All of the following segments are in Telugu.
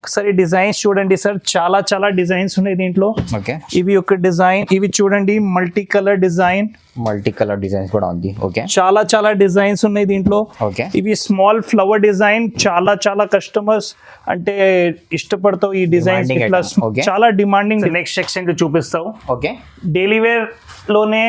ఒకసారి డిజైన్స్ చూడండి సార్, చాలా చాలా డిజైన్స్ ఉన్నాయి దీంట్లో. ఓకే, ఇవి ఒక డిజైన్, ఇవి చూడండి multi colour design, multi colour designs కూడా ఉంది. ఓకే, చాలా చాలా డిజైన్స్ ఉన్నాయి దీంట్లో. ఓకే, ఇవి స్మాల్ ఫ్లవర్ డిజైన్, చాలా చాలా కస్టమర్స్ అంటే ఇష్టపడతావు ఈ డిజైన్స్. Demanding ఇట్లా item. Okay. చాలా డిమాండింగ్. నెక్స్ట్ సెక్షన్ లో చూపిస్తావు. ఓకే, డైలీ వేర్ లోనే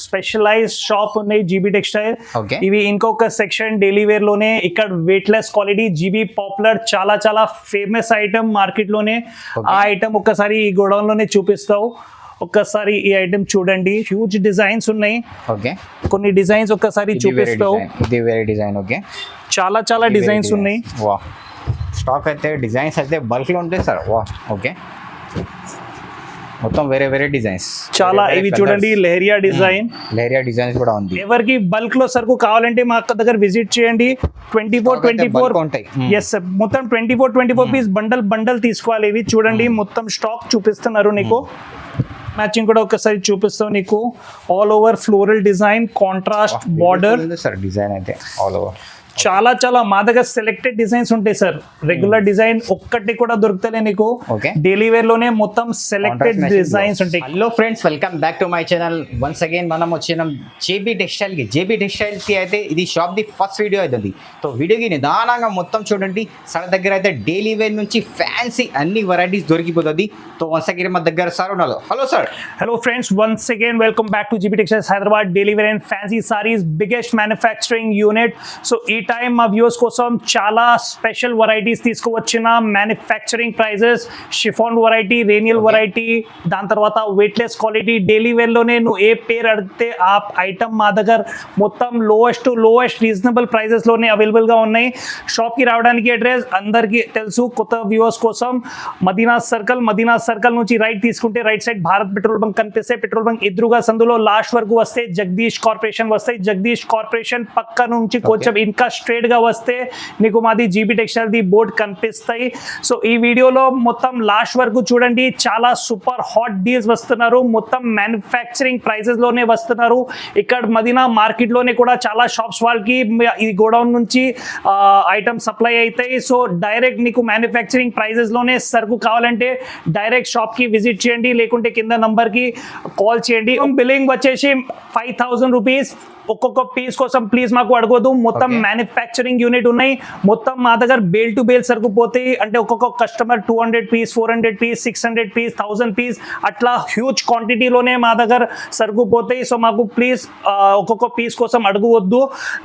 స్పెషలైజ్ షాప్ ఉన్నాయి జీబీ టెక్స్టైల్. Okay. ఇవి ఇంకొక సెక్షన్ డైలీ వేర్ లోనే. ఇక్కడ వెయిట్లెస్ క్వాలిటీ జీబీ పాపులర్, చాలా చాలా ఫేమస్ ఐటమ్ మార్కెట్ లోనే. Okay. ఆ ఐటమ్ ఒక్కసారి ఈ గోడౌన్ లోనే చూపిస్తావు. ఒక్కసారి ఈ ఐటమ్ చూడండి, హ్యూజ్ డిజైన్స్ ఉన్నాయి. ఓకే, కొన్ని డిజైన్స్ ఒక్కసారి చూపిస్తావు. ఇది వేరే డిజైన్. ఓకే, చాలా చాలా డిజైన్స్ ఉన్నాయి. వా, స్టాక్ అయితే డిజైన్స్ అయితే బల్క్ లో ఉంటాయి సార్. వా, ఓకే, మొత్తం వేరే వేరే డిజైన్స్ చాలా. ఇవి చూడండి లెహరియా డిజైన్, లేరియా డిజైన్స్ కూడా ఉంది. ఎవరికి బల్క్ లో సరుకు కావాలంటే మా అక్క దగ్గర విజిట్ చేయండి. 24 ఉంటాయి. ఎస్ సార్, మొత్తం 24 పీస్ బండల్ తీసుకోవాలి. ఇవి చూడండి మొత్తం స్టాక్ చూపిస్తున్నారు నీకు. మ్యాచింగ్ కూడా ఒకసారి చూపిస్తాం నీకు. All over floral design, contrast border. Sir design అయితే ఆల్ ఓవర్ చాలా చాలా మా దగ్గర సెలెక్టెడ్ డిజైన్స్ ఉంటాయి సార్. రెగ్యులర్ డిజైన్ ఒక్కటి కూడా దొరుకుతలే నీకు. Okay. డైలీ వేర్ లోనే మొత్తం సెలెక్టెడ్ డిజైన్స్ ఉంటాయి. Hello friends, welcome back to my channel. Once again మనం వచ్చినాం జేబీ టెక్స్టైల్ కి. జేబీ టెక్స్టైల్ కి అయితే ఇది షాప్ ది ఫస్ట్ వీడియో అవుతుంది. సో వీడియోకి నిదానంగా మొత్తం చూడండి. మన దగ్గర అయితే డైలీ వేర్ నుంచి ఫ్యాన్సీ అన్ని వెరైటీస్ దొరికిపోతుంది. సో వన్స్ అగైన్ మా దగ్గర సార్ ఉన్నారు. Hello sir. Hello friends, once again welcome back to GB Textiles Hyderabad, daily wear and fancy sarees biggest manufacturing unit. So ఈ టైం మా వ్యూవర్స్ కోసం చాలా స్పెషల్ వెరైటీస్ తీసుకువచ్చిన. మ్యానుఫ్యాక్చరింగ్ ప్రైజెస్, షిఫాన్ వెరైటీ, రేనియల్ వెరైటీ, దాని తర్వాత వెయిట్లెస్ క్వాలిటీ. డైలీ వేర్ లోనే నువ్వు ఏ పేరు అడిగితే ఆ ఐటమ్ మా దగ్గర మొత్తం లోయెస్ట్ రీజనబుల్ ప్రైజెస్ లోనే అవైలబుల్ గా ఉన్నాయి. షాప్ కి రావడానికి అడ్రస్ అందరికీ తెలుసు. కొత్త వ్యూవర్స్ కోసం మదీనా సర్కిల్ నుంచి రైట్ తీసుకుంటే right side Bharat petrol bunk కనిపిస్తే, పెట్రోల్ బంక్ ఎదురుగా సందులో లాస్ట్ వరకు వస్తే జగదీష్ కార్పొరేషన్ వస్తాయి. జగదీష్ కార్పొరేషన్ పక్క నుంచి కొంచెం ఇంకా స్ట్రేట్ గా వస్తే నీకు మాది జీబీ టెక్స్టైల్ ది బోర్డ్ కనిపిస్తాయి. సో ఈ వీడియోలో మొత్తం లాస్ట్ వరకు చూడండి. చాలా సూపర్ హాట్ డీల్స్ వస్తున్నారు. మొత్తం మ్యానుఫ్యాక్చరింగ్ ప్రైసెస్ లోనే వస్తున్నారు. ఇక్కడ మదీనా మార్కెట్ లోనే కూడా చాలా షాప్స్ వాళ్ళకి ఈ గోడౌన్ నుంచి ఐటమ్ సప్లై అవుతాయి. సో డైరెక్ట్ నీకు మ్యానుఫ్యాక్చరింగ్ ప్రైసెస్ లోనే సరుకు కావాలంటే డైరెక్ట్ షాప్ కి విజిట్ చేయండి, లేకుంటే కింద నంబర్ కి కాల్ చేయండి. బిల్లింగ్ వచ్చేసి 5,000 రూపీస్ ఒక్కొక్క పీస్ కోసం ప్లీజ్ మాకు అడగొద్దు. మొత్తం మ్యానుఫ్యాక్చరింగ్ యూనిట్ ఉన్నాయి. మొత్తం మా దగ్గర బేల్ టు బేల్ సరుకు పోతాయి. అంటే ఒక్కొక్క customer 200 piece, 400 piece, 600 piece, 1000 piece అట్లా హ్యూజ్ క్వాంటిటీలోనే మా దగ్గర సరుకు పోతాయి. సో మాకు ప్లీజ్ ఒక్కొక్క పీస్ కోసం అడగవద్దు.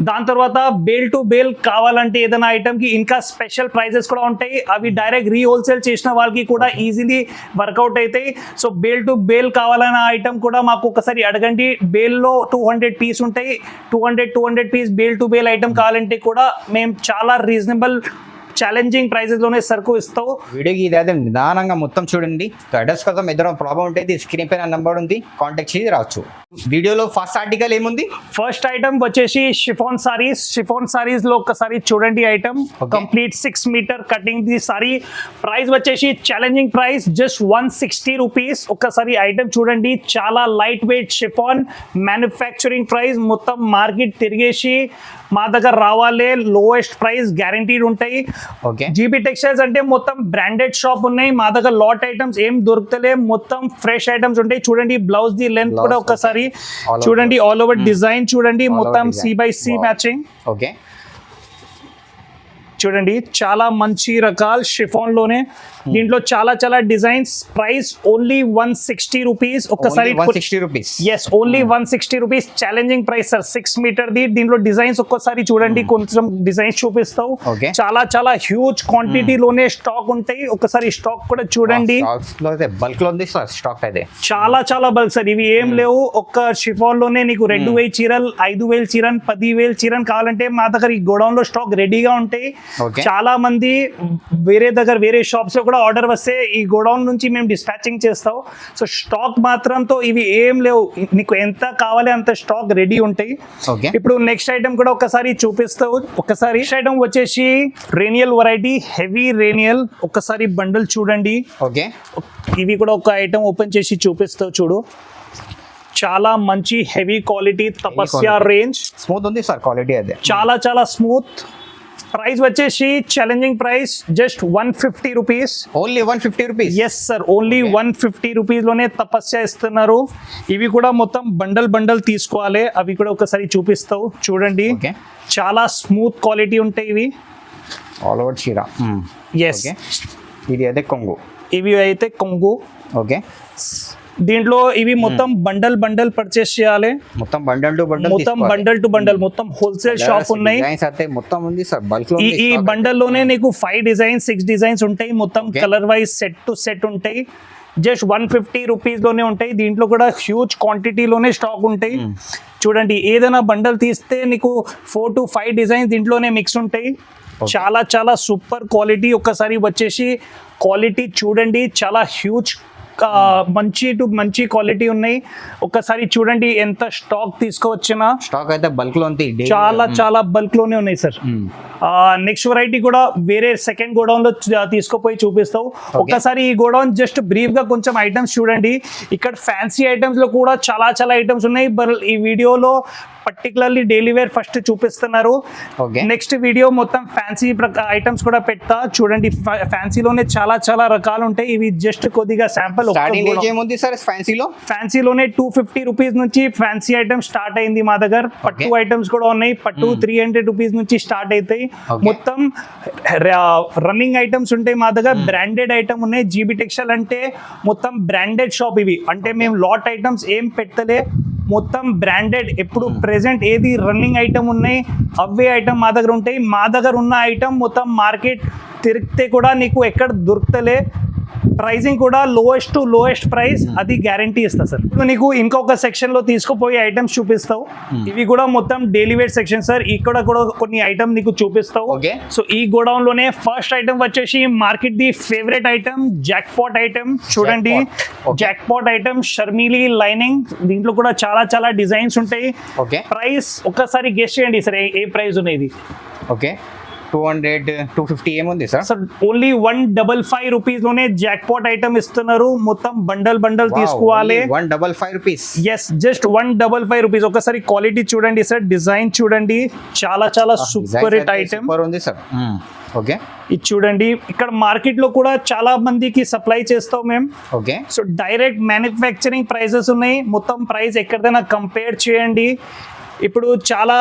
దాని తర్వాత బేల్ టు బేల్ కావాలంటే ఏదైనా ఐటమ్కి ఇంకా స్పెషల్ ప్రైజెస్ కూడా ఉంటాయి. అవి డైరెక్ట్ రీహోల్సేల్ చేసిన వాళ్ళకి కూడా ఈజీలీ వర్కౌట్ అవుతాయి. సో బేల్ టు బేల్ కావాలన్న ఐటమ్ కూడా మాకు ఒకసారి అడగండి. బేల్లో 200 పీస్ ఉంటాయి. 200 piece bale to bale item కావాలంటే కూడా మేము చాలా రీజనబుల్ ఛాలెంజింగ్ ప్రైజెస్ లోనే సరుకు ఇస్తావు. వీడియోకి ఇదైతే నిదానంగా మొత్తం చూడండి. అడ్రస్ కోసం ఏదైనా ప్రాబ్లం ఉంటే స్క్రీన్ పైన నెంబర్ ఉంది, కాంటాక్ట్ చేసి రావచ్చు. వీడియోలో ఫస్ట్ ఆర్టికల్ ఏముంది? ఫస్ట్ ఐటమ్ వచ్చేసి షిఫాన్ సారీస్ లో ఒకసారి చూడండి. ఐటమ్ కంప్లీట్ 6 మీటర్ కటింగ్ ది సారీ. ప్రైస్ వచ్చేసి ఛాలెంజింగ్ ప్రైస్ జస్ట్ 160 రూపీస్. ఒకసారి ఐటమ్ చూడండి. చాలా light weight chiffon, manufacturing price మొత్తం మార్కెట్ తిరిగేసి మా దగ్గర రావాలి. లోయెస్ట్ ప్రైస్ గ్యారంటీడ్ ఉంటాయి. జీబీ టెక్స్టైల్స్ అంటే మొత్తం బ్రాండెడ్ షాప్ ఉన్నాయి. మా దగ్గర లాట్ ఐటమ్స్ ఏం దొరుకుతలే, మొత్తం ఫ్రెష్ ఐటమ్స్ ఉంటాయి. చూడండి బ్లౌజ్ ది లెంత్ కూడా ఒకసారి చూడండి. ఆల్ ఓవర్ డిజైన్ చూడండి, మొత్తం C/C మ్యాచింగ్. ఓకే, చూడండి చాలా మంచి రకాల షిఫాన్ లోనే. దీంట్లో చాలా చాలా డిజైన్స్. Price only 160 rupees. ఒక్కసారి 160 rupees. Yes, only 160 rupees. Challenging price sir. 6 meter ది. దీంట్లో డిజైన్స్ ఒక్కసారి చూడండి. కొంచెం డిజైన్స్ చూపిస్తావు. చాలా చాలా హ్యూజ్ క్వాంటిటీలోనే స్టాక్ ఉంటాయి. ఒకసారి స్టాక్ కూడా చూడండి. బల్క్ లో ఉంది స్టాక్ అయితే చాలా చాలా బల్క్ సార్. ఇవి ఏం లేవు. ఒక్క షిఫాన్ లోనే నీకు 2,000 చీరలు, 5,000 చీరలు, 10,000 చీరలు కావాలంటే మా దగ్గర ఈ గోడౌన్ లో స్టాక్ రెడీగా ఉంటాయి. చాలా మంది వేరే షాప్స్ లో కూడా ఆర్డర్ వస్తే ఈ గోడౌన్ నుంచి మేము డిస్పాచింగ్ చేస్తాం. సో స్టాక్ మాత్రంతో ఇవి ఏం లేవు. నీకు ఎంత కావాలి అంత స్టాక్ రెడీ ఉంటాయి. ఇప్పుడు నెక్స్ట్ ఐటమ్ కూడా ఒకసారి చూపిస్తావు. ఒకసారి ఐటమ్ వచ్చేసి రేనియల్ వెరైటీ, హెవీ రేనియల్. ఒకసారి బండల్ చూడండి. ఓకే, ఇవి కూడా ఒక ఐటమ్ ఓపెన్ చేసి చూపిస్తావు. చూడు, చాలా మంచి heavy quality Tapasya range. Smooth ఉంది సార్ క్వాలిటీ. అదే చాలా చాలా స్మూత్. ప్రైస్ వచ్చేసి challenging price just 150 rupees. Only 150 rupees. Yes sir, only 150 rupees లోనే తపస్య ఇస్తున్నారు. ఇవి కూడా మొత్తం బండల్ తీసుకోవాలి. అవి కూడా ఒకసారి చూపిస్తావు చూడండి. Okay. చాలా స్మూత్ క్వాలిటీ ఉంటాయి ఇవి. ఆల్ ఓవర్ చీరా. ఎస్, ఇది అయితే కొంగు. ఇవి అయితే కొంగు. ఓకే, దీంట్లో ఇవి మొత్తం బండల్ పర్చేస్ చేయాలి. మొత్తం బండల్ టు బండల్ మొత్తం హోల్సేల్ షాప్ ఉన్నాయి. డిజైన్స్ అయితే మొత్తం ఉంది సార్, బల్క్ లో. ఈ బండల్ లోనే నీకు 5 డిజైన్స్ 6 డిజైన్స్ ఉంటాయి. మొత్తం colour wise set to set ఉంటాయి. జస్ట్ 150 రూపీస్ లోనే ఉంటాయి. దీంట్లో కూడా హ్యూజ్ క్వాంటిటీలోనే స్టాక్ ఉంటాయి. చూడండి, ఏదైనా బండల్ తీస్తే నీకు 4 to 5 డిజైన్స్ దీంట్లోనే మిక్స్ ఉంటాయి. చాలా సూపర్ క్వాలిటీ. ఒక్కసారి వచ్చేసి క్వాలిటీ చూడండి, చాలా హ్యూజ్ మంచి క్వాలిటీ ఉన్నాయి. ఒక్కసారి చూడండి ఎంత స్టాక్ తీసుకోవచ్చిన. స్టాక్ అయితే బల్క్ లో ఉంది, చాలా బల్క్ లోనే ఉన్నాయి సార్. నెక్స్ట్ వెరైటీ కూడా వేరే సెకండ్ గోడౌన్ లో తీసుకుపోయి చూపిస్తావు. ఒక్కసారి ఈ గోడౌన్ జస్ట్ బ్రీఫ్ గా కొంచెం ఐటమ్స్ చూడండి. ఇక్కడ ఫ్యాన్సీ ఐటమ్స్ లో కూడా చాలా ఐటమ్స్ ఉన్నాయి. ఈ వీడియోలో పర్టికులర్లీ డైలీ వేర్ ఫస్ట్ చూపిస్తున్నారు. నెక్స్ట్ వీడియో మొత్తం ఫ్యాన్సీ ఐటమ్స్ కూడా పెడతా చూడండి. ఫ్యాన్సీలోనే చాలా రకాలు ఉంటాయి. ఇవి జస్ట్ కొద్దిగా శాంపుల్. ఫ్యాన్సీలోనే 250 రూపీస్ నుంచి ఫ్యాన్సీ ఐటమ్స్ స్టార్ట్ అయింది మా దగ్గర. పట్టు ఐటమ్స్ కూడా ఉన్నాయి. పట్టు 300 రూపీస్ నుంచి స్టార్ట్ అవుతాయి. మొత్తం రన్నింగ్ ఐటమ్స్ ఉంటాయి మా దగ్గర. బ్రాండెడ్ ఐటమ్ ఉన్నాయి. జీబీ టెక్స్టైల్ అంటే మొత్తం బ్రాండెడ్ షాప్. ఇవి అంటే మేము లాట్ ఐటమ్స్ ఏం పెట్టలే, మొత్తం బ్రాండెడ్. ఎప్పుడు ప్రెసెంట్ ఏది రన్నింగ్ ఐటమ్ ఉన్నాయి అవే ఐటమ్ మా దగ్గర ఉంటాయి. మా దగ్గర ఉన్న ఐటమ్ మొత్తం మార్కెట్ తిరిగితే కూడా నీకు ఎక్కడ దొరుకుతలే. ప్రైసింగ్ కూడా లోయెస్ట్ ప్రైస్, అది గ్యారంటీ ఇస్తా సార్. నీకు ఇంకొక సెక్షన్ లో తీసుకుపోయి ఐటమ్స్ చూపిస్తావు. ఇవి కూడా మొత్తం డైలీ వేర్ సెక్షన్ సార్. ఇక్కడ కూడా కొన్ని ఐటమ్ నీకు చూపిస్తావు. సో ఈ గోడౌన్ లోనే ఫస్ట్ ఐటమ్ వచ్చేసి మార్కెట్ ది favourite item jackpot item. చూడండి, jackpot item Sharmili lining. దీంట్లో కూడా చాలా డిజైన్స్ ఉంటాయి. ప్రైస్ ఒక్కసారి గెస్ చేయండి సార్, ఏ ప్రైస్ ఉన్నది? ఓకే, 200 250 ఏముంది సార్? ఓన్లీ 155 రూపీస్ లోనే జాక్ పాట్ ఐటమ్ ఇస్తున్నారు. మొత్తం బండల్ తీసుకోవాలి. 155 రూపీస్. Yes, just 155 rupees. ఒకసారి క్వాలిటీ చూడండి సార్, డిజైన్ చూడండి, చాలా సూపర్ హిట్ ఐటమ్ ఉంది సార్. ఓకే, ఇది చూడండి. ఇక్కడ మార్కెట్ లో కూడా చాలా మందికి సప్లై చేస్తాం మేము. Okay, so direct manufacturing prices ఉన్నాయి. మొత్తం ప్రైస్ ఎక్కడైనా కంపేర్ చేయండి. ఇప్పుడు చాలా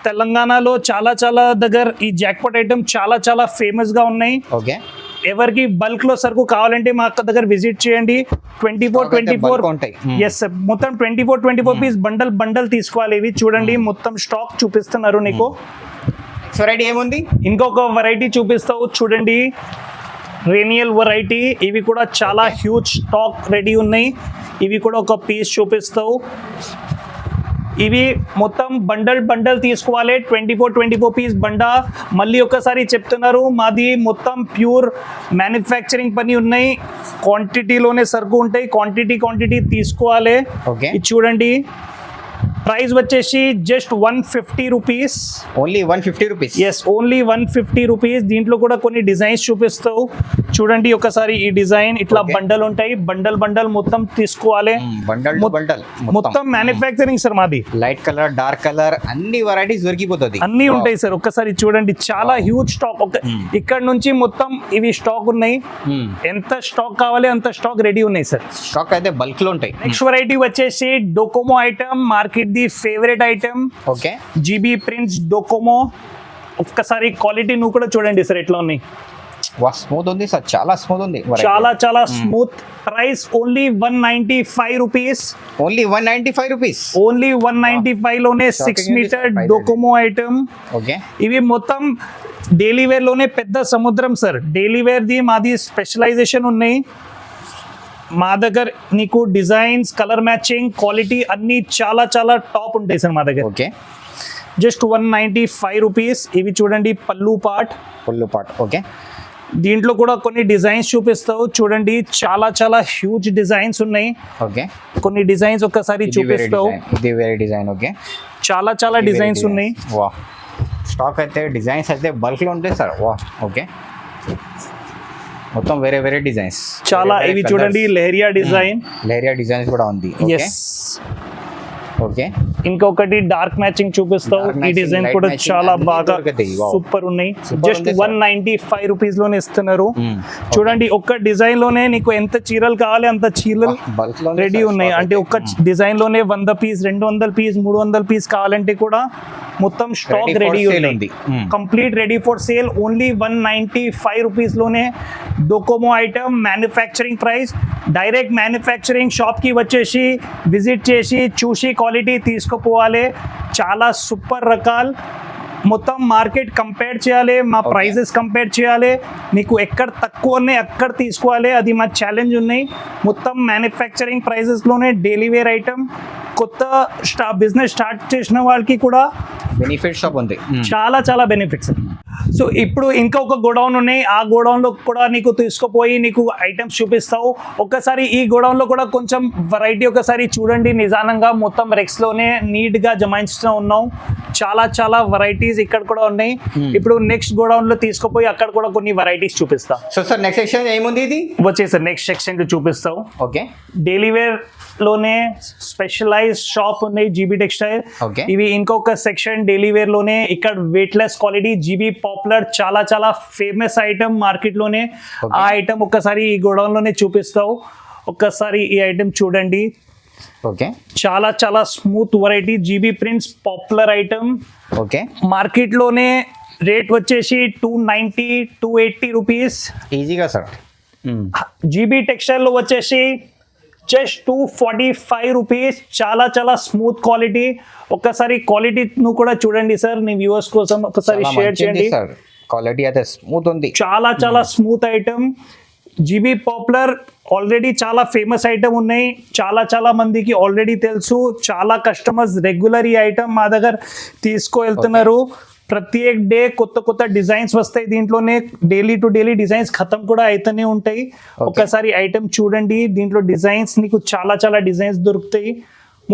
తెలంగాణలో చాలా దగ్గర ఈ జాక్పాట్ ఐటమ్ చాలా ఫేమస్ గా ఉన్నాయి. ఓకే, ఎవరికి బల్క్ లో సరుకు కావాలంటే మా దగ్గర విజిట్ చేయండి. 24 ఎస్ సార్, మొత్తం 24 పీస్ బండల్ తీసుకోవాలి. ఇవి చూడండి, మొత్తం స్టాక్ చూపిస్తున్నారు నీకు. వెరైటీ ఏముంది? ఇంకొక వెరైటీ చూపిస్తావు చూడండి, రేనియల్ వెరైటీ. ఇవి కూడా చాలా హ్యూజ్ స్టాక్ రెడీ ఉన్నాయి. ఇవి కూడా ఒక పీస్ చూపిస్తావు. ఇవి మొత్తం బండల్ తీసుకోవాలి. 24 పీస్ బండ. మళ్ళీ ఒకసారి చెప్తున్నారు, మాది మొత్తం ప్యూర్ మ్యానుఫ్యాక్చరింగ్ పని ఉన్నాయి. క్వాంటిటీలోనే సరుకు ఉంటాయి. క్వాంటిటీ తీసుకోవాలి. ఇది చూడండి, ప్రైస్ వచ్చేసి just 150 rupees. Only 150 rupees. Yes, only 150 rupees. దీంట్లో కూడా కొన్ని డిజైన్స్ చూపిస్తావు చూడండి. ఒకసారి ఈ డిజైన్ ఇట్లా బండల్ ఉంటాయి. బండల్ మొత్తం తీసుకోవాలి. మొత్తం మ్యానుఫ్యాక్చరింగ్ సార్ మాది. లైట్ కలర్, డార్క్ కలర్, అన్ని వెరైటీస్ దొరికిపోతుంది. అన్ని ఉంటాయి సార్. ఒక్కసారి చూడండి, చాలా హ్యూజ్ స్టాక్. ఇక్కడ నుంచి మొత్తం ఇవి స్టాక్ ఉన్నాయి. ఎంత స్టాక్ కావాలి అంత స్టాక్ రెడీ ఉన్నాయి సార్. స్టాక్ అయితే బల్క్ లో ఉంటాయి. నెక్స్ట్ వెరైటీ వచ్చేసి డోకోమో ఐటమ్, మార్కెట్ ది favourite item. Okay, GB prints Docomo. ఒక్కసారి క్వాలిటీ నువ్వు కూడా చూడండి సార్ ఎట్లా ఉన్నాయి. స్మూత్ ఉంది సార్, చాలా స్మూత్ ఉంది. చాలా smooth. Price only 195 rupees. Only 195 rupees. Only 195 లోనే 6 మీటర్ డోకోమో ఐటమ్. ఓకే, ఇవి మొత్తం డైలీ వేర్ లోనే పెద్ద సముద్రం సార్. డైలీ వేర్ ది మాది స్పెషలైజేషన్ ఉన్నాయి. మా దగ్గర నీకు డిజైన్స్, కలర్ మ్యాచింగ్, క్వాలిటీ అన్ని చాలా టాప్ ఉంటాయి సార్ మా దగ్గర. Okay, just 195 rupees. ఇవి చూడండి, పల్లు పార్ట్. ఓకే, దీంట్లో కూడా కొన్ని డిజైన్స్ చూపిస్తావు చూడండి. చాలా హ్యూజ్ డిజైన్స్ ఉన్నాయి. ఓకే, కొన్ని డిజైన్స్ ఒక్కసారి చూపిస్తావు. ఇది వేరే డిజైన్. ఓకే, చాలా డిజైన్స్ ఉన్నాయి. వా, స్టాక్ అయితే డిజైన్స్ అయితే బల్క్ లో ఉంటాయి సార్. వా, ఓకే, మొత్తం వేరే డిజైన్స్ చాలా. ఇవి చూడండి, లెహరియా డిజైన్స్ కూడా ఉంది. ఎస్, ఓకే ఇంకొకటి డార్క్ మ్యాచింగ్ చూపిస్తావు. Dark ఈ matching, డిజైన్ light కూడా matching చాలా అన్నీ బాగా దొరుకుతాయి. Wow. సూపర్ ఉన్నాయి. Super జస్ట్ ఉంది, sir. 195 రూపీస్ లోనే ఇస్తున్నారు. Mm. చూడండి ఒక్క డిజైన్ లోనే నీకు ఎంత చీరలు కావాలి అంత చీరలు బల్క్ లో రెడీ ఉన్నాయి. అంటే ఒక్క డిజైన్ లోనే 100 పీస్ 200 పీస్ 300 పీస్ కావాలంటే కూడా మొత్తం stock Ready for ready sale ఉంది. ఉంది. Complete ready for sale. Only 195 rupees లోనే డోకోమో item. Manufacturing price. Direct manufacturing shop కి వచ్చేసి విజిట్ చేసి చూసి క్వాలిటీ తీసుకుపోవాలి. చాలా సూపర్ రకాలు. మొత్తం మార్కెట్ కంపేర్ చేయాలి, మా ప్రైజెస్ కంపేర్ చేయాలి. నీకు ఎక్కడ తక్కువ ఉన్నాయి అక్కడ తీసుకోవాలి. అది మా ఛాలెంజ్ ఉన్నాయి. మొత్తం మ్యానుఫ్యాక్చరింగ్ ప్రైజెస్లోనే డైలీ వేర్ ఐటమ్. కొత్త బిజినెస్ స్టార్ట్ చేసిన వాళ్ళకి కూడా బెనిఫిట్ షాప్ ఉంది. చాలా చాలా బెనిఫిట్స్. సో ఇప్పుడు ఇంకొక గోడౌన్ ఉన్నాయి. ఆ గోడౌన్లో కూడా నీకు తీసుకుపోయి నీకు ఐటమ్స్ చూపిస్తావు. ఒకసారి ఈ గోడౌన్లో కూడా కొంచెం వెరైటీ ఒకసారి చూడండి. నిదానంగా మొత్తం రెక్స్లోనే నీట్గా జమాయించుతూ ఉన్నాం. చాలా చాలా వెరైటీస్ ఇక్కడ కూడా ఉన్నాయి. ఇప్పుడు నెక్స్ట్ గోడౌన్లో తీసుకుపోయి అక్కడ కూడా కొన్ని వెరైటీస్ చూపిస్తా. సో సార్ నెక్స్ట్ సెక్షన్ ఏముంది ఇది? వచ్చేసారి నెక్స్ట్ సెక్షన్ చూపిస్తావు. ఓకే డైలీ వేర్ లోనే స్పెషలైజ్ షాప్ ఉన్నాయి జీబీ టెక్స్టైల్. Okay. ఇవి ఇంకొక సెక్షన్ డైలీ వేర్ లోనే. ఇక్కడ వెయిట్లెస్ క్వాలిటీ జీబీ పాపులర్ చాలా చాలా ఫేమస్ ఐటమ్ మార్కెట్ లోనే. Okay. ఆ ఐటమ్ ఒక్కసారి ఈ గోడౌన్ లోనే చూపిస్తావు. ఒక్కసారి ఈ ఐటమ్ చూడండి. ఓకే చాలా చాలా smooth variety GB prints popular item. Okay market లోనే రేట్ వచ్చేసి 290 280 రూపీస్. ఈజీగా సార్. జీబీ టెక్స్టైల్ లో వచ్చేసి జస్ట్ 245 రూపీస్. చాలా చాలా స్మూత్ క్వాలిటీ. ఒక్కసారి క్వాలిటీ నువ్వు కూడా చూడండి సార్. నీ వ్యూవర్స్ కోసం ఒకసారి షేర్ చేయండి. సార్ క్వాలిటీ అయితే స్మూత్ ఉంది. చాలా చాలా smooth item. GB popular already చాలా ఫేమస్ ఐటమ్ ఉన్నాయి. చాలా చాలా మందికి ఆల్రెడీ తెలుసు. చాలా కస్టమర్స్ రెగ్యులర్ ఈ ఐటమ్ మా దగ్గర తీసుకువెళ్తున్నారు. ప్రత్యేక డే కొత్త కొత్త డిజైన్స్ వస్తాయి దీంట్లోనే. డైలీ టు డైలీ డిజైన్స్ ఖతం కూడా అయితేనే ఉంటాయి. ఒకసారి ఐటమ్ చూడండి. దీంట్లో డిజైన్స్ నీకు చాలా చాలా డిజైన్స్ దొరుకుతాయి.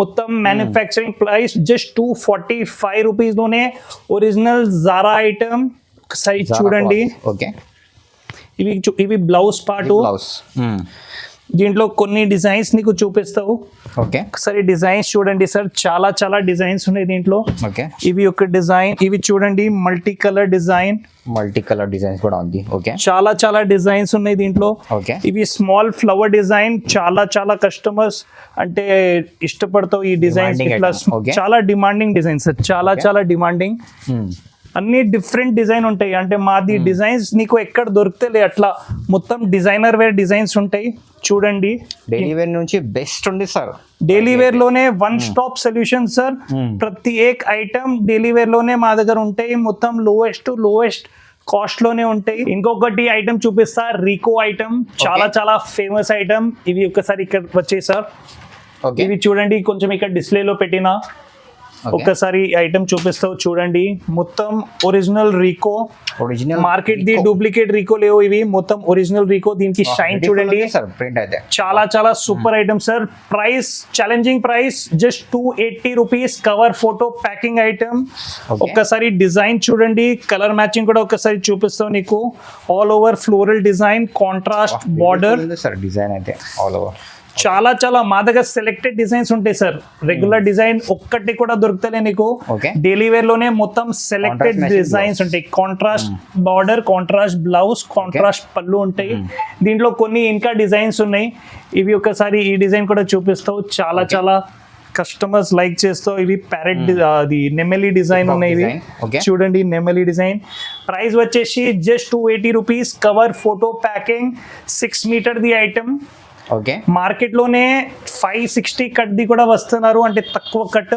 మొత్తం మ్యానుఫ్యాక్చరింగ్ ప్రైస్ జస్ట్ 245 రూపీస్ లోనే ఒరిజినల్ జారా ఐటమ్. ఒకసారి చూడండి. ఓకే ఇవి బ్లౌజ్ పార్ట్. బ్లౌజ్ దీంట్లో కొన్ని డిజైన్స్ నీకు చూపిస్తావు. ఓకే ఒకసారి డిజైన్స్ చూడండి సార్. చాలా చాలా డిజైన్స్ ఉన్నాయి దీంట్లో. ఓకే ఇవి ఒక డిజైన్. ఇవి చూడండి multi colour design. Multi colour designs కూడా ఉంది. ఓకే చాలా చాలా డిజైన్స్ ఉన్నాయి దీంట్లో. ఓకే ఇవి స్మాల్ ఫ్లవర్ డిజైన్. చాలా చాలా కస్టమర్స్ అంటే ఇష్టపడతావు ఈ డిజైన్స్. Demanding ఇట్లా item. Okay. చాలా డిమాండింగ్ డిజైన్స్ సార్. చాలా చాలా డిమాండింగ్. అన్ని డిఫరెంట్ డిజైన్ ఉంటాయి. అంటే మాది డిజైన్స్ నీకు ఎక్కడ దొరుకుతాయి అట్లా. మొత్తం డిజైనర్ వేర్ డిజైన్స్ ఉంటాయి. చూడండి డైలీ వేర్ నుంచి బెస్ట్ ఉంది సార్. డైలీ వేర్ లోనే వన్ స్టాప్ సొల్యూషన్ సార్. ప్రతి ఏక్ ఐటమ్ డైలీ వేర్ లోనే మా దగ్గర ఉంటాయి. మొత్తం లోయెస్ట్ కాస్ట్ లోనే ఉంటాయి. ఇంకొకటి ఐటమ్ చూపిస్తా. రీకో ఐటమ్ చాలా చాలా ఫేమస్ ఐటమ్. ఇవి ఒకసారి ఇక్కడ వచ్చాయి సార్. ఓకే ఇవి చూడండి కొంచెం ఇక్కడ డిస్ప్లేలో పెట్టిన. ఒక్కసారి ఐటమ్ చూపిస్తావు చూడండి. మొత్తం ఒరిజినల్ రీకో. ఒరిజినల్ మార్కెట్ ది డూప్లికేట్ రీకో లేవు. ఇవి మొత్తం ఒరిజినల్ రీకో. దీనికి షైన్ చూడండి. సార్ ప్రింట్ అయితే చాలా చాలా super item sir. Price challenging price just 280 rupees. Cover photo packing item. ఒక్కసారి డిజైన్ చూడండి. కలర్ మ్యాచింగ్ కూడా ఒకసారి చూపిస్తాం నీకు. All over floral design, contrast border. Sir design అయితే ఆల్ ఓవర్ చాలా చాలా మా దగ్గర సెలెక్టెడ్ డిజైన్స్ ఉంటాయి సార్. రెగ్యులర్ డిజైన్ ఒక్కటి కూడా దొరుకుతలే నీకు. Okay. డైలీ వేర్ లోనే మొత్తం సెలెక్టెడ్ Contrast matching డిజైన్స్ ఉంటాయి. Contrast border, contrast blouse, contrast పళ్ళు ఉంటాయి. దీంట్లో కొన్ని ఇంకా డిజైన్స్ ఉన్నాయి. ఇవి ఒకసారి ఈ డిజైన్ కూడా చూపిస్తావు. చాలా చాలా కస్టమర్స్ లైక్ చేస్తావు. ఇవి ప్యారెట్ అది నెమెలి డిజైన్ ఉన్నాయి. ఇవి Okay. చూడండి నెమెలి డిజైన్. ప్రైస్ వచ్చేసి just 280 rupees. Cover photo packing 6 meter ది ఐటమ్. ఓకే మార్కెట్ లోనే 560 కట్ ది కూడా వస్తున్నారు. అంటే తక్కువ కట్.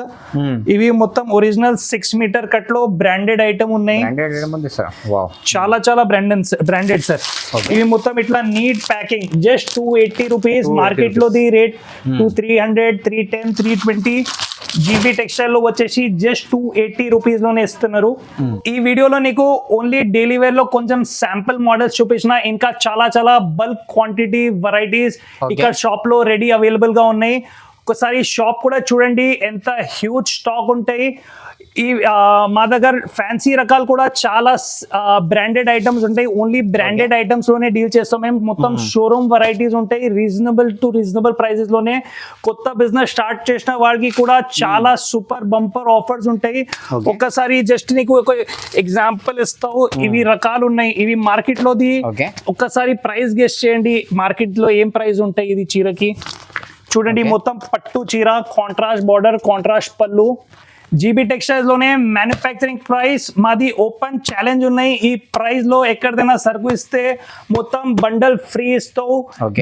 ఇవి మొత్తం ఒరిజినల్ 6 మీటర్ కట్ లో బ్రాండెడ్ ఐటమ్ ఉన్నాయి. బ్రాండెడ్ ఉంది సార్. వావ్ చాలా చాలా బ్రాండెడ్ సార్. ఇవి మొత్తం ఇట్లా neat packing just 280 rupees. Market లో ది రేట్ 300 310 320. జీబీ టెక్స్టైల్ లో వచ్చేసి జస్ట్ 280 రూపీస్ లోనే ఇస్తున్నారు. ఈ వీడియోలో నీకు ఓన్లీ డైలీ వేర్ లో కొంచెం శాంపుల్ మోడల్స్ చూపించిన. ఇంకా చాలా చాలా బల్క్ క్వాంటిటీ వెరైటీస్ ఇక్కడ షాప్ లో రెడీ అవైలబుల్ గా ఉన్నాయి. ఒకసారి షాప్ కూడా చూడండి, ఎంత హ్యూజ్ స్టాక్ ఉంటాయి. ఈ మా దగ్గర ఫ్యాన్సీ రకాలు కూడా చాలా బ్రాండెడ్ ఐటమ్స్ ఉంటాయి. ఓన్లీ బ్రాండెడ్ ఐటమ్స్ లోనే డీల్ చేస్తాం మేము. మొత్తం షోరూమ్ వెరైటీస్ ఉంటాయి. రీజనబుల్ ప్రైజెస్ లోనే కొత్త బిజినెస్ స్టార్ట్ చేసిన వాళ్ళకి కూడా చాలా సూపర్ బంపర్ ఆఫర్స్ ఉంటాయి. ఒకసారి జస్ట్ నీకు ఒక ఎగ్జాంపుల్ ఇస్తావు. ఇవి రకాలు ఉన్నాయి, ఇవి మార్కెట్ లోది. ఒక్కసారి ప్రైస్ గెస్ చేయండి, మార్కెట్ లో ఏం ప్రైస్ ఉంటాయి ఇది చీరకి. చూడండి, మొత్తం పట్టు చీర, కాంట్రాస్ట్ బార్డర్, కాంట్రాస్ట్ పళ్ళు. జీబీ టెక్స్టైల్స్ లోనే మ్యానుఫ్యాక్చరింగ్ ప్రైస్ మాది ఓపెన్ ఛాలెంజ్ ఉన్నాయి. ఈ ప్రైస్ లో ఎక్కడైనా సరుకు ఇస్తే మొత్తం బండల్ ఫ్రీ ఇస్తావు.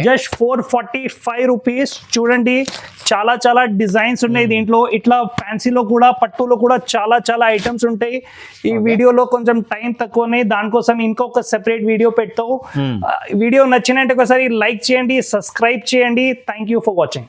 Just 445 rupees. చూడండి, చాలా డిజైన్స్ ఉన్నాయి దీంట్లో. ఇట్లా ఫ్యాన్సీలో కూడా, పట్టులో కూడా చాలా ఐటమ్స్ ఉంటాయి. ఈ వీడియోలో కొంచెం టైం తక్కువనే, దానికోసం ఇంకొక సెపరేట్ వీడియో పెడతావు. వీడియో నచ్చినట్టు ఒకసారి లైక్ చేయండి, సబ్స్క్రైబ్ చేయండి. Thank you for watching.